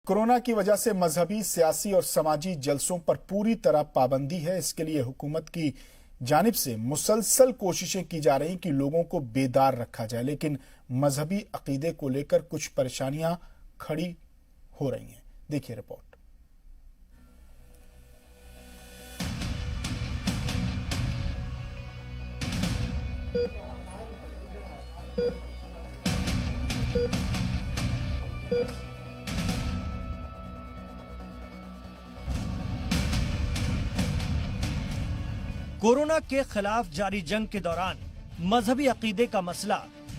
Corona की वजह से मजहबी, सियासी और समाजी जलसों पर पूरी तरह पाबंदी है। इसके लिए हुकूमत की जानिब से मुसलसल कोशिशें की जा रही कि लोगों को बेदार रखा जाए, लेकिन मजहबी अकीदे को लेकर कुछ परेशानियां खड़ी हो रही हैं। देखिए रिपोर्ट। कोरोना के खिलाफ जारी जंग के दौरान मजहबी अकीदे का मसला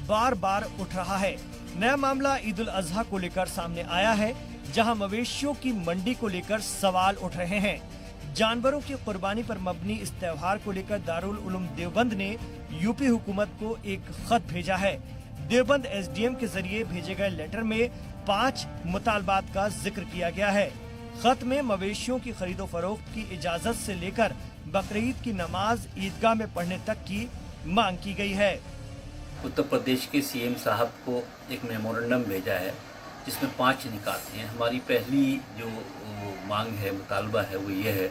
बार बार उठ रहा है। नया मामला ईद उल अजहा को लेकर सामने आया है, जहां मवेशियों की मंडी को लेकर सवाल उठ रहे हैं। जानवरों की कुर्बानी पर मबनी इस त्योहार को लेकर दारुल उलूम देवबंद ने यूपी हुकूमत को एक खत भेजा है। देवबंद एसडीएम के जरिए भेजे गए लेटर में 5 मुतालबात का जिक्र किया गया है। खत में मवेशियों की खरीदो फरोख्त की इजाजत से लेकर बकरीद की नमाज ईदगाह में पढ़ने तक की मांग की गई है। उत्तर प्रदेश के सीएम साहब को एक मेमोरेंडम भेजा है जिसमें 5 निकात हैं। हमारी पहली जो मांग है, मुतालबा है, वो ये है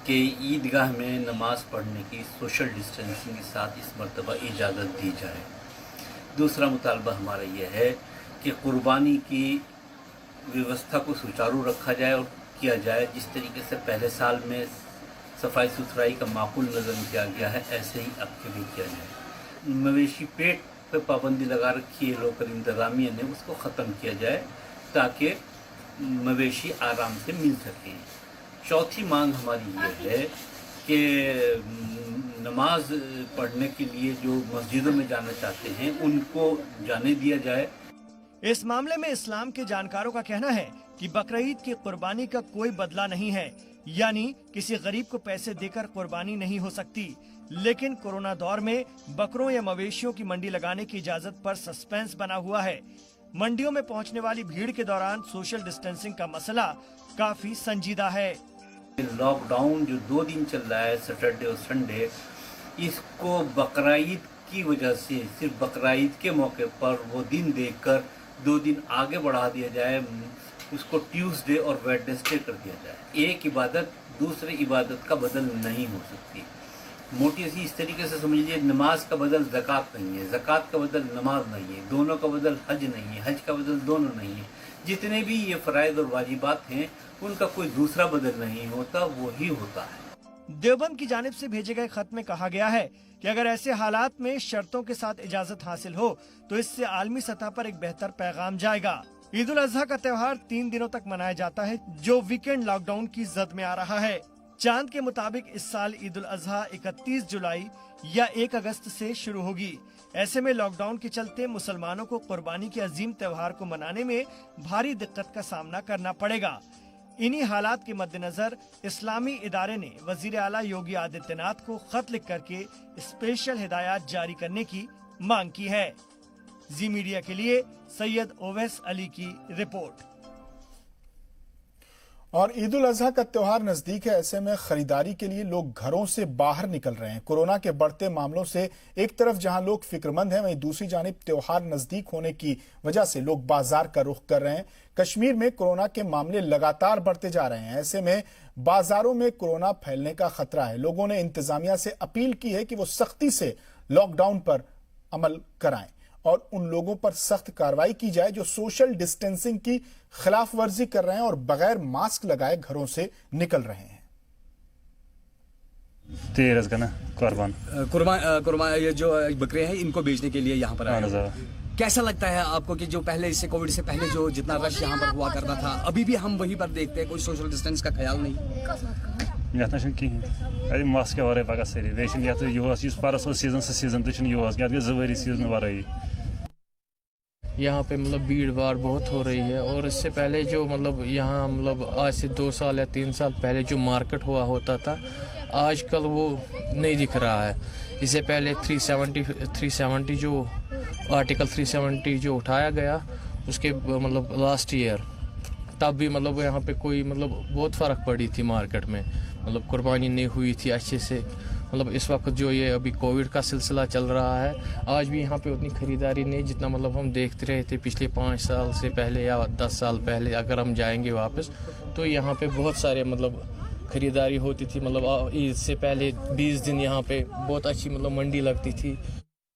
कि ईदगाह में नमाज पढ़ने की सोशल डिस्टेंसिंग के साथ इस मरतबा इजाज़त दी जाए। दूसरा मुतालबा हमारा ये है कि कुर्बानी की व्यवस्था को सुचारू रखा जाए और किया जाए जिस तरीके से पहले साल में सफाई सुथराई का माकूल नज़म किया गया है, ऐसे ही अब के भी किया जाए। मवेशी पेट पर पाबंदी लगा रखी है लोकल इंतज़ामिया ने, उसको ख़त्म किया जाए ताकि मवेशी आराम से मिल सके। चौथी मांग हमारी ये है कि नमाज पढ़ने के लिए जो मस्जिदों में जाना चाहते हैं उनको जाने दिया जाए। इस मामले में इस्लाम के जानकारों का कहना है कि बकरीद की कुर्बानी का कोई बदला नहीं है, यानी किसी गरीब को पैसे देकर कुर्बानी नहीं हो सकती। लेकिन कोरोना दौर में बकरों या मवेशियों की मंडी लगाने की इजाजत पर सस्पेंस बना हुआ है। मंडियों में पहुंचने वाली भीड़ के दौरान सोशल डिस्टेंसिंग का मसला काफी संजीदा है। लॉकडाउन जो 2 दिन चल रहा है, सैटरडे और संडे, इसको बकरीद की वजह से सिर्फ बकरीद के मौके पर वो दिन देखकर 2 दिन आगे बढ़ा दिया जाए, उसको ट्यूसडे और वेडनेसडे कर दिया जाए। एक इबादत दूसरी इबादत का बदल नहीं हो सकती। मोटी सी इस तरीके से समझिए, नमाज का बदल ज़कात नहीं है, ज़कात का बदल नमाज नहीं है, दोनों का बदल हज नहीं है, हज का बदल दोनों नहीं है। जितने भी ये फ़राइज़ और वाजिबात हैं उनका कोई दूसरा बदल नहीं होता, वो ही होता है। देवबंद की जानिब से भेजे गए खत में कहा गया है कि अगर ऐसे हालात में शर्तों के साथ इजाजत हासिल हो तो इससे आलमी सतह पर एक बेहतर पैगाम जाएगा। ईद उल अजहा का त्योहार 3 दिनों तक मनाया जाता है, जो वीकेंड लॉकडाउन की जद में आ रहा है। चांद के मुताबिक इस साल ईद उल अजहा 31 जुलाई या 1 अगस्त से शुरू होगी। ऐसे में लॉकडाउन के चलते मुसलमानों को कुर्बानी के अजीम त्योहार को मनाने में भारी दिक्कत का सामना करना पड़ेगा। इन्हीं हालात के मद्देनजर इस्लामी इदारे ने वजीर आला योगी आदित्यनाथ को खत लिख करके स्पेशल हिदायत जारी करने की मांग की है। जी मीडिया के लिए सैयद ओवैस अली की रिपोर्ट। और ईद उल अजहा का त्योहार नजदीक है, ऐसे में खरीदारी के लिए लोग घरों से बाहर निकल रहे हैं। कोरोना के बढ़ते मामलों से एक तरफ जहां लोग फिक्रमंद हैं, वहीं दूसरी जानिब त्योहार नजदीक होने की वजह से लोग बाजार का रुख कर रहे हैं। कश्मीर में कोरोना के मामले लगातार बढ़ते जा रहे हैं। ऐसे में बाजारों में कोरोना फैलने का खतरा है। लोगों ने इंतजामिया से अपील की है कि वो सख्ती से लॉकडाउन पर अमल कराएं और उन लोगों पर सख्त कार्रवाई की जाए जो सोशल डिस्टेंसिंग की खिलाफ वर्जी कर रहे हैं और बगैर मास्क लगाए घरों से निकल रहे हैं। कुर्बान ये जो बकरे हैं इनको बेचने के लिए यहाँ पर आए। कैसा लगता है आपको कि जो पहले इससे कोविड से पहले जो जितना रश यहाँ पर हुआ करता था, अभी भी हम वहीं पर देखते हैं, कोई सोशल डिस्टेंस का ख्याल नहीं? मास्क वर पगह सारी परस सीजन तो यहाँ पे मतलब भीड़ भाड़ बहुत हो रही है। और इससे पहले जो मतलब यहाँ मतलब आज से 2 साल या 3 साल पहले जो मार्केट हुआ होता था, आजकल वो नहीं दिख रहा है। इससे पहले 370 जो आर्टिकल 370 जो उठाया गया उसके मतलब लास्ट ईयर, तब भी मतलब यहाँ पे कोई मतलब बहुत फ़र्क पड़ी थी मार्केट में, मतलब कुर्बानी नहीं हुई थी अच्छे से, मतलब इस वक्त जो ये अभी कोविड का सिलसिला चल रहा है, आज भी यहाँ पे उतनी खरीदारी नहीं जितना मतलब हम देखते रहे थे पिछले 5 साल से पहले या 10 साल पहले। अगर हम जाएंगे वापस तो यहाँ पे बहुत सारे मतलब खरीदारी होती थी। मतलब ईद से पहले 20 दिन यहाँ पे बहुत अच्छी मतलब मंडी लगती थी।